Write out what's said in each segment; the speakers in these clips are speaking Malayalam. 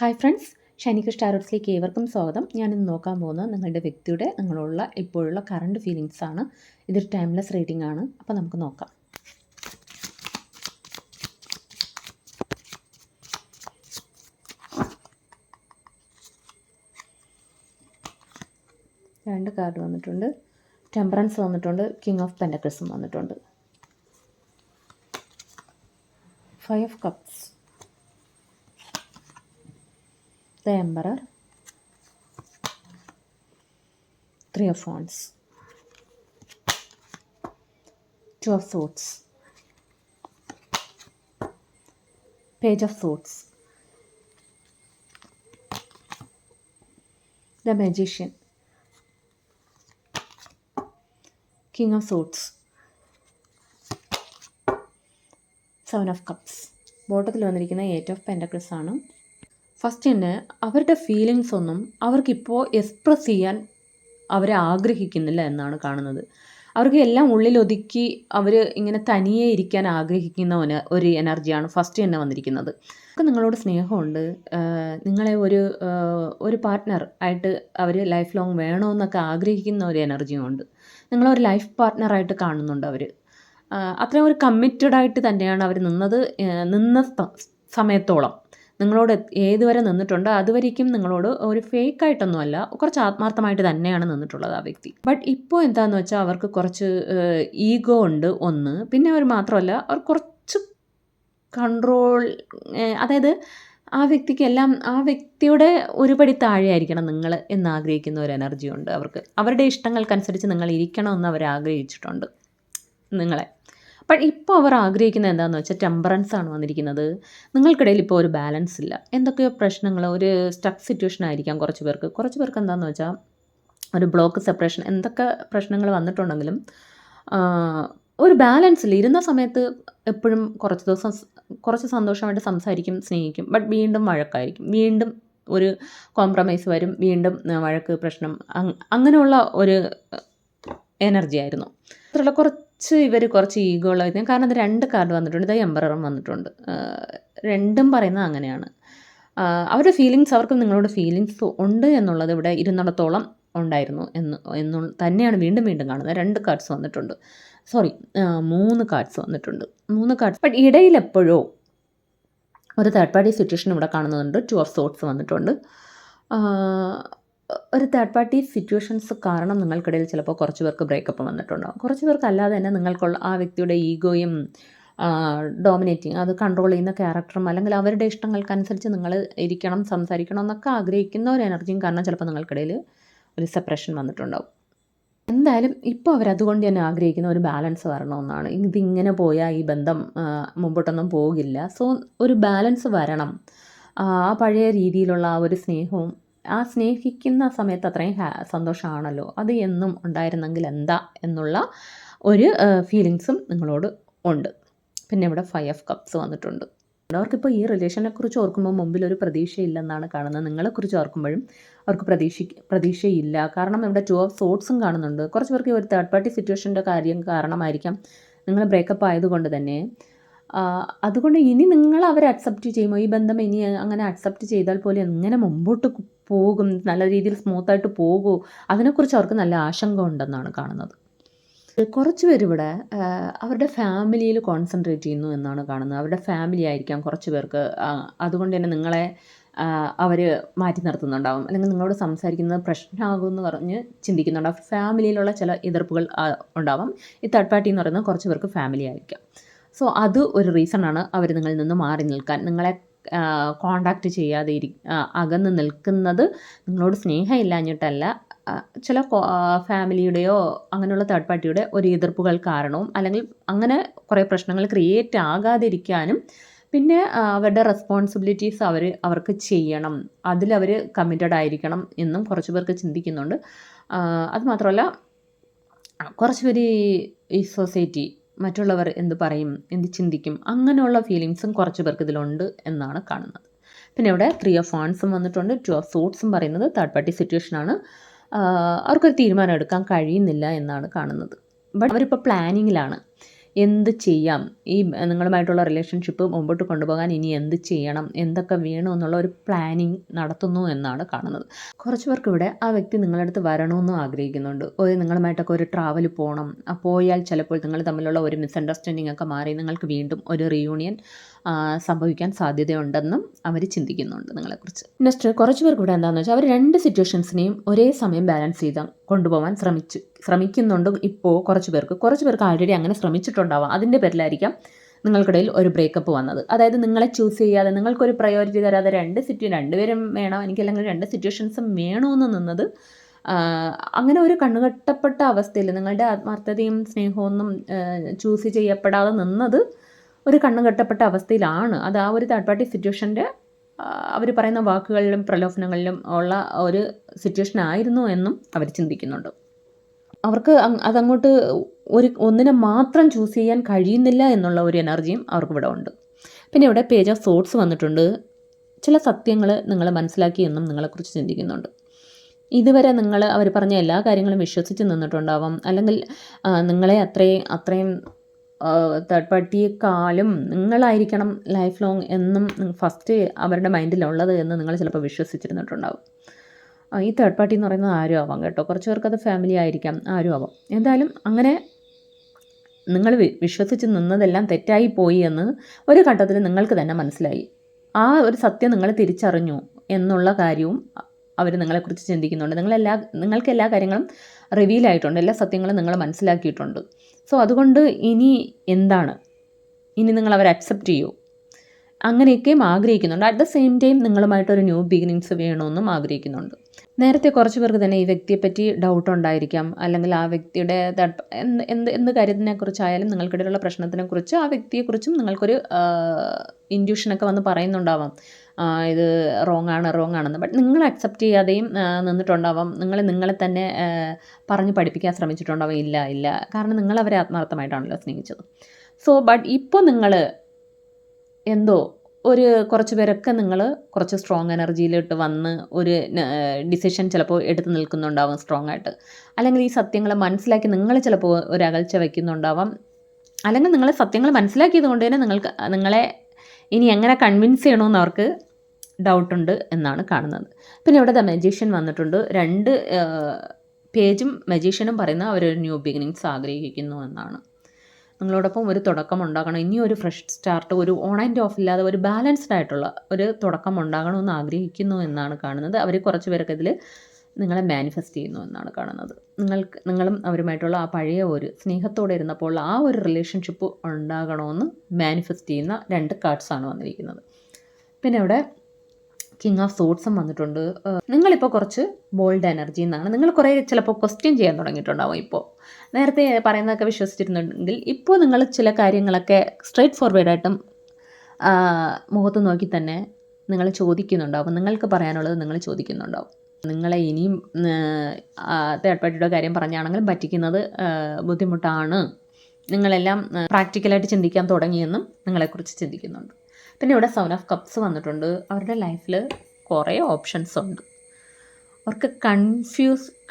ഹായ് ഫ്രണ്ട്സ്, ഷൈനിക് ടാരോട്സിലേക്ക് ഏവർക്കും സ്വാഗതം. ഞാനിന്ന് നോക്കാൻ പോകുന്നത് നിങ്ങളുടെ വ്യക്തിയുടെ നിങ്ങളുള്ള ഇപ്പോഴുള്ള കറണ്ട് ഫീലിങ്സ് ആണ്. ഇതൊരു ടൈംലെസ് റീഡിംഗ് ആണ്. അപ്പോൾ നമുക്ക് നോക്കാം. രണ്ട് കാർഡ് വന്നിട്ടുണ്ട്. ടെമ്പറൻസ് വന്നിട്ടുണ്ട്. കിങ് ഓഫ് പെൻറ്റക്കിൾസും വന്നിട്ടുണ്ട്. 5 of cups, the emperor, 3 of wands, 2 of swords, page of swords, the magician, king of swords, 7 of cups. ബോട്ടത്തിൽ വന്നിരിക്കുന്ന 8 of pentacles ആണ്. ഫസ്റ്റ് തന്നെ അവരുടെ ഫീലിങ്സ് ഒന്നും അവർക്കിപ്പോൾ എക്സ്പ്രസ് ചെയ്യാൻ അവരെ ആഗ്രഹിക്കുന്നില്ല എന്നാണ് കാണുന്നത്. അവർക്ക് എല്ലാം ഉള്ളിലൊതുക്കി അവർ ഇങ്ങനെ തനിയെ ഇരിക്കാൻ ആഗ്രഹിക്കുന്ന ഒരു എനർജിയാണ് ഫസ്റ്റ് തന്നെ വന്നിരിക്കുന്നത്. അവർക്ക് നിങ്ങളോട് സ്നേഹമുണ്ട്. നിങ്ങളെ ഒരു പാർട്ട്ണർ ആയിട്ട് അവർ ലൈഫ് ലോങ് വേണമെന്നൊക്കെ ആഗ്രഹിക്കുന്ന ഒരു എനർജിയും ഉണ്ട്. നിങ്ങളൊരു ലൈഫ് പാർട്ട്ണറായിട്ട് കാണുന്നുണ്ട് അവർ. അത്രയും ഒരു കമ്മിറ്റഡ് ആയിട്ട് തന്നെയാണ് അവർ നിന്ന സമയത്തോളം നിങ്ങളോട് ഏതുവരെ നിന്നിട്ടുണ്ടോ അതുവരേക്കും നിങ്ങളോട് ഒരു ഫേക്കായിട്ടൊന്നുമല്ല, കുറച്ച് ആത്മാർത്ഥമായിട്ട് തന്നെയാണ് നിന്നിട്ടുള്ളത് ആ വ്യക്തി. ബട്ട് ഇപ്പോൾ എന്താണെന്ന് വെച്ചാൽ അവർക്ക് കുറച്ച് ഈഗോ ഉണ്ട് ഒന്ന്. പിന്നെ അവർ മാത്രമല്ല, അവർ കുറച്ച് കൺട്രോൾ, അതായത് ആ വ്യക്തിയുടെ ഒരുപടി താഴെയായിരിക്കണം നിങ്ങൾ എന്നാഗ്രഹിക്കുന്ന ഒരു എനർജി ഉണ്ട് അവർക്ക്. അവരുടെ ഇഷ്ടങ്ങൾക്കനുസരിച്ച് നിങ്ങൾ ഇരിക്കണമെന്ന് അവർ ആഗ്രഹിച്ചിട്ടുണ്ട് നിങ്ങളെ. ബട്ട് ഇപ്പോൾ അവർ ആഗ്രഹിക്കുന്നത് എന്താണെന്ന് വെച്ചാൽ ടെമ്പറൻസ് ആണ് വന്നിരിക്കുന്നത്. നിങ്ങൾക്കിടയിൽ ഇപ്പോൾ ഒരു ബാലൻസ് ഇല്ല. എന്തൊക്കെയോ പ്രശ്നങ്ങൾ, ഒരു സ്റ്റക്ക് സിറ്റുവേഷൻ ആയിരിക്കാം കുറച്ച് പേർക്ക് എന്താണെന്ന് വെച്ചാൽ ഒരു ബ്ലോക്ക്, സെപ്പറേഷൻ, എന്തൊക്കെ പ്രശ്നങ്ങൾ വന്നിട്ടുണ്ടെങ്കിലും ഒരു ബാലൻസ് ഇല്ല. ഇരുന്ന സമയത്ത് എപ്പോഴും കുറച്ച് ദിവസം കുറച്ച് സന്തോഷമായിട്ട് സംസാരിക്കും, സ്നേഹിക്കും. ബട്ട് വീണ്ടും വഴക്കായിരിക്കും, വീണ്ടും ഒരു കോംപ്രമൈസ് വരും, വീണ്ടും വഴക്ക്, പ്രശ്നം, അങ്ങനെയുള്ള ഒരു എനർജി ആയിരുന്നു. അത്രയുള്ള കുറച്ച് ഈഗോ ഉള്ളതായിരുന്നു. കാരണം അത് 2 കാർഡ് വന്നിട്ടുണ്ട്. ഇത് എംപററും വന്നിട്ടുണ്ട്. രണ്ടും പറയുന്നത് അങ്ങനെയാണ്. അവരുടെ ഫീലിങ്സ്, അവർക്ക് നിങ്ങളോട് ഫീലിങ്സ് ഉണ്ട് എന്നുള്ളത് ഇവിടെ ഇരുന്നിടത്തോളം ഉണ്ടായിരുന്നു എന്ന് തന്നെയാണ് വീണ്ടും കാണുന്നത്. 2 കാർഡ്സ് വന്നിട്ടുണ്ട്. 3 കാർഡ്സ് വന്നിട്ടുണ്ട്. 3 കാർഡ്സ്. ബട്ട് ഇടയിൽ എപ്പോഴോ ഒരു തേർഡ് പാർട്ടി സിറ്റുവേഷൻ ഇവിടെ കാണുന്നുണ്ട്. 2 ഓഫ് സോർട്സ് വന്നിട്ടുണ്ട്. ഒരു തേർഡ് പാർട്ടി സിറ്റുവേഷൻസ് കാരണം നിങ്ങൾക്കിടയിൽ ചിലപ്പോൾ കുറച്ച് പേർക്ക് ബ്രേക്കപ്പ് വന്നിട്ടുണ്ടാകും. കുറച്ച് പേർക്ക് അല്ലാതെ തന്നെ നിങ്ങൾക്കുള്ള ആ വ്യക്തിയുടെ ഈഗോയും ഡോമിനേറ്റിങ്, അത് കൺട്രോൾ ചെയ്യുന്ന ക്യാരക്ടറും, അല്ലെങ്കിൽ അവരുടെ ഇഷ്ടങ്ങൾക്കനുസരിച്ച് നിങ്ങൾ ഇരിക്കണം, സംസാരിക്കണം എന്നൊക്കെ ആഗ്രഹിക്കുന്ന ഒരു എനർജിയും കാരണം ചിലപ്പോൾ നിങ്ങൾക്കിടയിൽ ഒരു സെപ്പറേഷൻ വന്നിട്ടുണ്ടാവും. എന്തായാലും ഇപ്പോൾ അവരതുകൊണ്ട് തന്നെ ആഗ്രഹിക്കുന്ന ഒരു ബാലൻസ് വരണമെന്നാണ്. ഇതിങ്ങനെ പോയാൽ ഈ ബന്ധം മുമ്പോട്ടൊന്നും പോകില്ല. സോ ഒരു ബാലൻസ് വരണം. ആ പഴയ രീതിയിലുള്ള ആ ഒരു സ്നേഹവും, ആ സ്നേഹിക്കുന്ന സമയത്ത് അത്രയും സന്തോഷമാണല്ലോ, അത് എന്നും ഉണ്ടായിരുന്നെങ്കിൽ എന്താ എന്നുള്ള ഒരു ഫീലിങ്സും നിങ്ങളോട് ഉണ്ട്. പിന്നെ ഇവിടെ 5 of cups വന്നിട്ടുണ്ട്. അവർക്കിപ്പോൾ ഈ റിലേഷനെക്കുറിച്ച് ഓർക്കുമ്പോൾ മുമ്പിൽ ഒരു പ്രതീക്ഷയില്ലെന്നാണ് കാണുന്നത്. നിങ്ങളെക്കുറിച്ച് ഓർക്കുമ്പോഴും അവർക്ക് പ്രതീക്ഷയില്ല. കാരണം ഇവിടെ 2 of swordsഉം കാണുന്നുണ്ട്. കുറച്ച് പേർക്ക് ഒരു തേർഡ് പാർട്ടി സിറ്റുവേഷൻ്റെ കാര്യം കാരണമായിരിക്കാം നിങ്ങൾ ബ്രേക്കപ്പ് ആയതുകൊണ്ട് തന്നെ. അതുകൊണ്ട് ഇനി നിങ്ങൾ അവരെ അക്സെപ്റ്റ് ചെയ്യുമോ, ഈ ബന്ധം ഇനി അങ്ങനെ അക്സെപ്റ്റ് ചെയ്താൽ പോലും എങ്ങനെ മുമ്പോട്ട് പോകും, നല്ല രീതിയിൽ സ്മൂത്തായിട്ട് പോകുമോ, അതിനെക്കുറിച്ച് അവർക്ക് നല്ല ആശങ്ക ഉണ്ടെന്നാണ് കാണുന്നത്. കുറച്ച് പേരിവിടെ അവരുടെ ഫാമിലിയിൽ കോൺസെൻട്രേറ്റ് ചെയ്യുന്നു എന്നാണ് കാണുന്നത്. അവരുടെ ഫാമിലി ആയിരിക്കാം കുറച്ച് പേർക്ക്. അതുകൊണ്ട് തന്നെ നിങ്ങളെ അവർ മാറ്റി നിർത്തുന്നുണ്ടാവും, അല്ലെങ്കിൽ നിങ്ങളോട് സംസാരിക്കുന്നത് പ്രശ്നമാകുമെന്ന് പറഞ്ഞ് ചിന്തിക്കുന്നുണ്ടാവും. ഫാമിലിയിലുള്ള ചില എതിർപ്പുകൾ ഉണ്ടാവാം. ഈ തേർഡ് പാർട്ടി എന്ന് പറയുന്നത് കുറച്ച് പേർക്ക് ഫാമിലി ആയിരിക്കാം. സോ അത് ഒരു റീസണാണ് അവർ നിങ്ങളിൽ നിന്ന് മാറി നിൽക്കാൻ, നിങ്ങളെ കോണ്ടാക്റ്റ് ചെയ്യാതെ അകന്ന് നിൽക്കുന്നത്. നിങ്ങളോട് സ്നേഹമില്ലാഞ്ഞിട്ടല്ല, ചില ഫാമിലിയുടെയോ അങ്ങനെയുള്ള തേർഡ് പാർട്ടിയുടെ ഒരു എതിർപ്പുകൾ കാരണവും, അല്ലെങ്കിൽ അങ്ങനെ കുറേ പ്രശ്നങ്ങൾ ക്രിയേറ്റ് ആകാതിരിക്കാനും, പിന്നെ അവരുടെ റെസ്പോൺസിബിലിറ്റീസ് അവർക്ക് ചെയ്യണം, അതിലവർ കമ്മിറ്റഡ് ആയിരിക്കണം എന്നും കുറച്ച് പേർക്ക് ചിന്തിക്കുന്നുണ്ട്. അതുമാത്രമല്ല, കുറച്ച് പേര് ഈ സൊസൈറ്റി, മറ്റുള്ളവർ എന്ത് പറയും, എന്ത് ചിന്തിക്കും, അങ്ങനെയുള്ള ഫീലിങ്സും കുറച്ച് പേർക്ക് ഇതിലുണ്ട് എന്നാണ് കാണുന്നത്. പിന്നെ ഇവിടെ 3 of wandsഉം വന്നിട്ടുണ്ട്. 2 of swordsഉം പറയുന്നത് തേർഡ് പാർട്ടി സിറ്റുവേഷനാണ്. അവർക്കൊരു തീരുമാനം എടുക്കാൻ കഴിയുന്നില്ല എന്നാണ് കാണുന്നത്. ബട്ട് അവരിപ്പോൾ പ്ലാനിങ്ങിലാണ്. എന്ത് ചെയ്യാം, ഈ നിങ്ങളുമായിട്ടുള്ള റിലേഷൻഷിപ്പ് മുമ്പോട്ട് കൊണ്ടുപോകാൻ ഇനി എന്ത് ചെയ്യണം, എന്തൊക്കെ വേണമെന്നുള്ള ഒരു പ്ലാനിങ് നടത്തുന്നു എന്നാണ് കാണുന്നത്. കുറച്ച് പേർക്ക് ഇവിടെ ആ വ്യക്തി നിങ്ങളുടെ അടുത്ത് വരണമെന്നും ആഗ്രഹിക്കുന്നുണ്ട്. നിങ്ങളുമായിട്ടൊക്കെ ഒരു ട്രാവൽ പോകണം, പോയാൽ ചിലപ്പോൾ നിങ്ങൾ തമ്മിലുള്ള ഒരു മിസ്അണ്ടർസ്റ്റാൻഡിംഗ് ഒക്കെ മാറി നിങ്ങൾക്ക് വീണ്ടും ഒരു റീയൂണിയൻ സംഭവിക്കാൻ സാധ്യതയുണ്ടെന്നും അവർ ചിന്തിക്കുന്നുണ്ട് നിങ്ങളെക്കുറിച്ച്. നെക്സ്റ്റ് കുറച്ച് പേർക്ക് ഇവിടെ എന്താണെന്ന് വെച്ചാൽ അവർ 2 സിറ്റുവേഷൻസിനെയും ഒരേ സമയം ബാലൻസ് ചെയ്ത് കൊണ്ടുപോകാൻ ശ്രമിക്കുന്നുണ്ട്. ഇപ്പോൾ കുറച്ച് പേർക്ക് ആൾറെഡി അങ്ങനെ ശ്രമിച്ചിട്ടുണ്ടാവാം. അതിൻ്റെ പേരിലായിരിക്കാം നിങ്ങൾക്കിടയിൽ ഒരു ബ്രേക്കപ്പ് വന്നത്. അതായത് നിങ്ങളെ ചൂസ് ചെയ്യാതെ, നിങ്ങൾക്കൊരു പ്രയോറിറ്റി തരാതെ രണ്ടുപേരും വേണം, എനിക്കല്ലെങ്കിൽ 2 സിറ്റുവേഷൻസും വേണമെന്ന് നിന്നത്, അങ്ങനെ ഒരു കണ്ണുകെട്ടപ്പെട്ട അവസ്ഥയിൽ നിങ്ങളുടെ ആത്മാർത്ഥതയും സ്നേഹമൊന്നും ചൂസ് ചെയ്യപ്പെടാതെ നിന്നത് ഒരു കണ്ണുകെട്ടപ്പെട്ട അവസ്ഥയിലാണ്. അത് ആ ഒരു തേർഡ് പാർട്ടി സിറ്റുവേഷൻ്റെ അവർ പറയുന്ന വാക്കുകളിലും പ്രലോഭനങ്ങളിലും ഉള്ള ഒരു സിറ്റുവേഷൻ ആയിരുന്നു എന്നും അവർ ചിന്തിക്കുന്നുണ്ട്. അവർക്ക് അതങ്ങോട്ട് ഒന്നിനെ മാത്രം ചൂസ് ചെയ്യാൻ കഴിയുന്നില്ല എന്നുള്ള ഒരു എനർജിയും അവർക്കിവിടെ ഉണ്ട്. പിന്നെ ഇവിടെ പേജ് ഓഫ് സോർട്സ് വന്നിട്ടുണ്ട്. ചില സത്യങ്ങൾ നിങ്ങൾ മനസ്സിലാക്കിയെന്നും നിങ്ങളെക്കുറിച്ച് ചിന്തിക്കുന്നുണ്ട്. ഇതുവരെ അവർ പറഞ്ഞ എല്ലാ കാര്യങ്ങളും വിശ്വസിച്ച് നിന്നിട്ടുണ്ടാവാം, അല്ലെങ്കിൽ നിങ്ങളെ അത്രയും തേർഡ് പാർട്ടിയെക്കാളും നിങ്ങളായിരിക്കണം ലൈഫ് ലോങ് എന്നും ഫസ്റ്റ് അവരുടെ മൈൻഡിലുള്ളത് എന്ന് നിങ്ങൾ ചിലപ്പോൾ വിശ്വസിച്ചിരുന്നിട്ടുണ്ടാവും. ഈ തേർഡ് പാർട്ടി എന്ന് പറയുന്നത് ആരും ആവാം കേട്ടോ. കുറച്ച് പേർക്കത് ഫാമിലി ആയിരിക്കാം, ആരും ആവാം. എന്തായാലും അങ്ങനെ നിങ്ങൾ വിശ്വസിച്ച് നിന്നതെല്ലാം തെറ്റായി പോയി എന്ന് ഒരു ഘട്ടത്തിൽ നിങ്ങൾക്ക് തന്നെ മനസ്സിലായി. ആ ഒരു സത്യം നിങ്ങൾ തിരിച്ചറിഞ്ഞു എന്നുള്ള കാര്യവും അവർ നിങ്ങളെക്കുറിച്ച് ചിന്തിക്കുന്നുണ്ട്. നിങ്ങൾക്ക് എല്ലാ കാര്യങ്ങളും റിവീലായിട്ടുണ്ട്, എല്ലാ സത്യങ്ങളും നിങ്ങൾ മനസ്സിലാക്കിയിട്ടുണ്ട്. സോ അതുകൊണ്ട് ഇനി എന്താണ്, ഇനി നിങ്ങൾ അവരെ അക്സെപ്റ്റ് ചെയ്യൂ, അങ്ങനെയൊക്കെയും ആഗ്രഹിക്കുന്നുണ്ട്. അറ്റ് ദ സെയിം ടൈം നിങ്ങളുമായിട്ടൊരു ന്യൂ ബിഗിനിങ്സ് വേണമെന്നും ആഗ്രഹിക്കുന്നുണ്ട്. നേരത്തെ കുറച്ച് പേർക്ക് തന്നെ ഈ വ്യക്തിയെപ്പറ്റി ഡൗട്ട് ഉണ്ടായിരിക്കാം, അല്ലെങ്കിൽ ആ വ്യക്തിയുടെ എന്ത് കാര്യത്തിനെക്കുറിച്ചായാലും നിങ്ങൾക്കിടയിലുള്ള പ്രശ്നത്തിനെക്കുറിച്ച് ആ വ്യക്തിയെക്കുറിച്ചും നിങ്ങൾക്കൊരു ഇൻഡ്യൂഷനൊക്കെ വന്ന് പറയുന്നുണ്ടാവാം, ഇത് റോങ് ആണെന്ന്. ബട്ട് നിങ്ങൾ അക്സെപ്റ്റ് ചെയ്യാതെയും നിന്നിട്ടുണ്ടാവാം. നിങ്ങളെ തന്നെ പറഞ്ഞ് പഠിപ്പിക്കാൻ ശ്രമിച്ചിട്ടുണ്ടാവാം, ഇല്ല, കാരണം നിങ്ങൾ അവരെ ആത്മാർത്ഥമായിട്ടാണല്ലോ സ്നേഹിച്ചത്. സോ ബട്ട് ഇപ്പോൾ നിങ്ങൾ എന്തോ കുറച്ച് പേരൊക്കെ നിങ്ങൾ കുറച്ച് സ്ട്രോങ് എനർജിയിലിട്ട് വന്ന് ഒരു ഡിസിഷൻ ചിലപ്പോൾ എടുത്ത് നിൽക്കുന്നുണ്ടാവാം സ്ട്രോങ് ആയിട്ട്, അല്ലെങ്കിൽ ഈ സത്യങ്ങൾ മനസ്സിലാക്കി നിങ്ങൾ ചിലപ്പോൾ ഒരു അകൽച്ച വയ്ക്കുന്നുണ്ടാവാം, അല്ലെങ്കിൽ നിങ്ങൾ സത്യങ്ങൾ മനസ്സിലാക്കിയത് കൊണ്ട് തന്നെ നിങ്ങളെ ഇനി എങ്ങനെ കൺവിൻസ് ചെയ്യണമെന്ന് അവർക്ക് ഡൗട്ടുണ്ട് എന്നാണ് കാണുന്നത്. പിന്നെ ഇവിടെ ദ മജീഷ്യൻ വന്നിട്ടുണ്ട്. 2 പേജും മജീഷ്യനും പറയുന്ന അവരൊരു ന്യൂ ബിഗിനിങ്സ് ആഗ്രഹിക്കുന്നു എന്നാണ്. നിങ്ങളോടൊപ്പം ഒരു തുടക്കം ഉണ്ടാകണം, ഇനി ഒരു ഫ്രഷ് സ്റ്റാർട്ട്, ഒരു ഓൺ ആൻഡ് ഓഫ് ഇല്ലാതെ ഒരു ബാലൻസ്ഡ് ആയിട്ടുള്ള ഒരു തുടക്കം ഉണ്ടാകണമെന്ന് ആഗ്രഹിക്കുന്നു എന്നാണ് കാണുന്നത്. അവർ കുറച്ച് പേരൊക്കെ ഇതിൽ നിങ്ങളെ മാനിഫെസ്റ്റ് ചെയ്യുന്നു എന്നാണ് കാണുന്നത്. നിങ്ങളും അവരുമായിട്ടുള്ള ആ പഴയ ഒരു സ്നേഹത്തോടെ ഇരുന്നപ്പോൾ ആ ഒരു റിലേഷൻഷിപ്പ് ഉണ്ടാകണമെന്ന് മാനിഫെസ്റ്റ് ചെയ്യുന്ന 2 കാർഡ്സാണ് വന്നിരിക്കുന്നത്. പിന്നെ ഇവിടെ കിങ് ഓഫ് സോർട്സും വന്നിട്ടുണ്ട്. നിങ്ങളിപ്പോൾ കുറച്ച് ബോൾഡ് എനർജി എന്നാണ്. നിങ്ങൾ കുറേ ചിലപ്പോൾ ക്വസ്റ്റ്യൻ ചെയ്യാൻ തുടങ്ങിയിട്ടുണ്ടാവും. ഇപ്പോൾ നേരത്തെ പറയുന്നതൊക്കെ വിശ്വസിച്ചിരുന്നുണ്ടെങ്കിൽ ഇപ്പോൾ നിങ്ങൾ ചില കാര്യങ്ങളൊക്കെ സ്ട്രെയിറ്റ് ഫോർവേഡായിട്ടും മുഖത്ത് നോക്കി തന്നെ നിങ്ങൾ ചോദിക്കുന്നുണ്ടാവും. നിങ്ങൾക്ക് പറയാനുള്ളത് നിങ്ങൾ ചോദിക്കുന്നുണ്ടാവും. നിങ്ങളെ ഇനിയും തേർഡ് പാർട്ടിയുടെ കാര്യം പറഞ്ഞാണെങ്കിലും പറ്റിക്കുന്നത് ബുദ്ധിമുട്ടാണ്, നിങ്ങളെല്ലാം പ്രാക്ടിക്കലായിട്ട് ചിന്തിക്കാൻ തുടങ്ങിയെന്നും നിങ്ങളെക്കുറിച്ച് ചിന്തിക്കുന്നുണ്ട്. പിന്നെ ഇവിടെ 7 ഓഫ് കപ്സ് വന്നിട്ടുണ്ട്. അവരുടെ ലൈഫിൽ കുറേ ഓപ്ഷൻസ് ഉണ്ട്. അവർക്ക്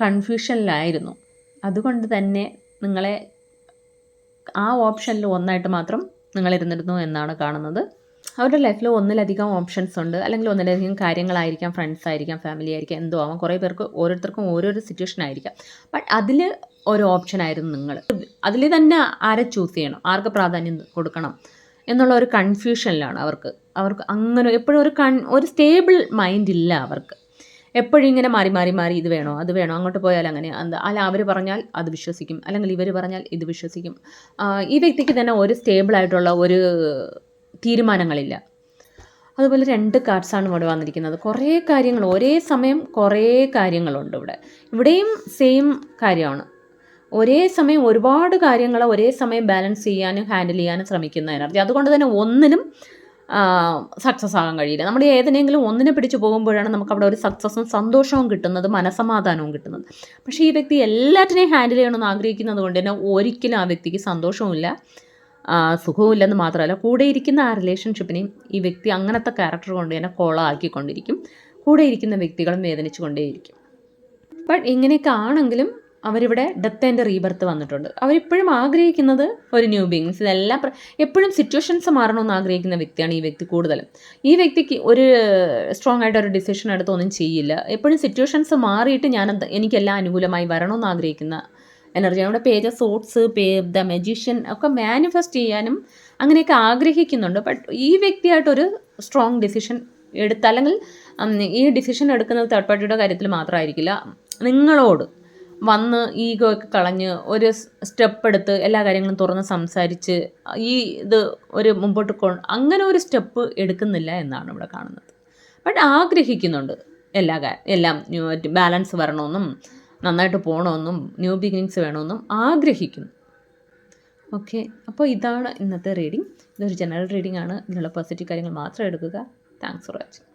കൺഫ്യൂഷനിലായിരുന്നു. അതുകൊണ്ട് തന്നെ നിങ്ങളെ ആ ഓപ്ഷനിൽ ഒന്നായിട്ട് മാത്രം നിങ്ങളിരുന്നിരുന്നു എന്നാണ് കാണുന്നത്. അവരുടെ ലൈഫിൽ ഒന്നിലധികം ഓപ്ഷൻസ് ഉണ്ട്, അല്ലെങ്കിൽ ഒന്നിലധികം കാര്യങ്ങളായിരിക്കാം, ഫ്രണ്ട്സ് ആയിരിക്കാം, ഫാമിലി ആയിരിക്കാം, എന്തോ ആവാം. കുറേ പേർക്ക് ഓരോരുത്തർക്കും ഓരോരോ സിറ്റുവേഷൻ ആയിരിക്കാം. ബട്ട് അതിൽ ഒരു ഓപ്ഷൻ ആയിരുന്നു നിങ്ങൾ. അതിൽ തന്നെ ആരെ ചൂസ് ചെയ്യണം, ആർക്ക് പ്രാധാന്യം കൊടുക്കണം എന്നുള്ള ഒരു കൺഫ്യൂഷനിലാണ് അവർക്ക് അങ്ങനെ എപ്പോഴും ഒരു സ്റ്റേബിൾ മൈൻഡ് ഇല്ല അവർക്ക്. എപ്പോഴും ഇങ്ങനെ മാറി ഇത് വേണോ അത് വേണോ, അങ്ങോട്ട് പോയാൽ അങ്ങനെ അല്ല അവർ പറഞ്ഞാൽ അത് വിശ്വസിക്കും, അല്ലെങ്കിൽ ഇവർ പറഞ്ഞാൽ ഇത് വിശ്വസിക്കും. ഈ വ്യക്തിക്ക് തന്നെ ഒരു സ്റ്റേബിളായിട്ടുള്ള ഒരു തീരുമാനങ്ങളില്ല. അതുപോലെ 2 കാർഡ്സാണ് ഇവിടെ വന്നിരിക്കുന്നത്. കുറേ കാര്യങ്ങൾ ഒരേ സമയം കുറേ കാര്യങ്ങളുണ്ട് ഇവിടെയും സെയിം കാര്യമാണ്. ഒരേ സമയം ഒരുപാട് കാര്യങ്ങൾ ഒരേ സമയം ബാലൻസ് ചെയ്യാനും ഹാൻഡിൽ ചെയ്യാനും ശ്രമിക്കുന്ന എനർജി. അതുകൊണ്ട് തന്നെ ഒന്നിനും സക്സസ് ആകാൻ കഴിയില്ല. നമ്മൾ ഏതിനെങ്കിലും ഒന്നിനെ പിടിച്ച് പോകുമ്പോഴാണ് നമുക്കവിടെ ഒരു സക്സസ്സും സന്തോഷവും കിട്ടുന്നത്, മനസ്സമാധാനവും കിട്ടുന്നത്. പക്ഷേ ഈ വ്യക്തി എല്ലാറ്റിനെയും ഹാൻഡിൽ ചെയ്യണമെന്ന് ആഗ്രഹിക്കുന്നത് കൊണ്ട് തന്നെ ഒരിക്കലും ആ വ്യക്തിക്ക് സന്തോഷവും ഇല്ല, സുഖവും ഇല്ലെന്ന് മാത്രമല്ല, കൂടെ ഇരിക്കുന്ന ആ റിലേഷൻഷിപ്പിനെയും ഈ വ്യക്തി അങ്ങനത്തെ ക്യാരക്ടർ കൊണ്ട് തന്നെ ആക്കിക്കൊണ്ടിരിക്കും. കൂടെ ഇരിക്കുന്ന വ്യക്തികളും വേദനിച്ചു കൊണ്ടേയിരിക്കും. ബട്ട് ഇങ്ങനെയൊക്കെ ആണെങ്കിലും അവരിവിടെ ഡെത്ത് ആൻഡ് റീബർത്ത് വന്നിട്ടുണ്ട്. അവരിപ്പോഴും ആഗ്രഹിക്കുന്നത് ഒരു ന്യൂ ബിഗിങ്സ്. ഇതെല്ലാം എപ്പോഴും സിറ്റുവേഷൻസ് മാറണമെന്ന് ആഗ്രഹിക്കുന്ന വ്യക്തിയാണ് ഈ വ്യക്തി കൂടുതലും. ഈ വ്യക്തിക്ക് ഒരു സ്ട്രോങ് ആയിട്ട് ഒരു ഡിസിഷൻ എടുത്ത് ഒന്നും ചെയ്യില്ല. എപ്പോഴും സിറ്റുവേഷൻസ് മാറിയിട്ട് എനിക്കെല്ലാം അനുകൂലമായി വരണമെന്ന് ആഗ്രഹിക്കുന്ന എനർജിയാണ്. നമ്മുടെ page of swords, the magician ഒക്കെ മാനിഫെസ്റ്റ് ചെയ്യാനും അങ്ങനെയൊക്കെ ആഗ്രഹിക്കുന്നുണ്ട്. ബട്ട് ഈ വ്യക്തിയായിട്ടൊരു സ്ട്രോങ് ഡിസിഷൻ എടുത്ത്, അല്ലെങ്കിൽ ഈ ഡിസിഷൻ എടുക്കുന്നത് തേർഡ് പാർട്ടിയുടെ കാര്യത്തിൽ മാത്രമായിരിക്കില്ല, നിങ്ങളോട് വന്ന് ഈഗോ ഒക്കെ കളഞ്ഞ് ഒരു സ്റ്റെപ്പ് എടുത്ത് എല്ലാ കാര്യങ്ങളും തുറന്ന് സംസാരിച്ച് ഈ ഇത് ഒരു മുമ്പോട്ട് അങ്ങനെ ഒരു സ്റ്റെപ്പ് എടുക്കുന്നില്ല എന്നാണ് ഇവിടെ കാണുന്നത്. ബട്ട് ആഗ്രഹിക്കുന്നുണ്ട് എല്ലാം ബാലൻസ് വരണമെന്നും നന്നായിട്ട് പോകണമെന്നും ന്യൂ ബിഗിനിങ്സ് വേണമെന്നും ആഗ്രഹിക്കുന്നു. ഓക്കെ, അപ്പോൾ ഇതാണ് ഇന്നത്തെ റീഡിംഗ്. ഇതൊരു ജനറൽ റീഡിംഗ് ആണ്. ഇതിനുള്ള പോസിറ്റീവ് കാര്യങ്ങൾ മാത്രം എടുക്കുക. Thanks for watching.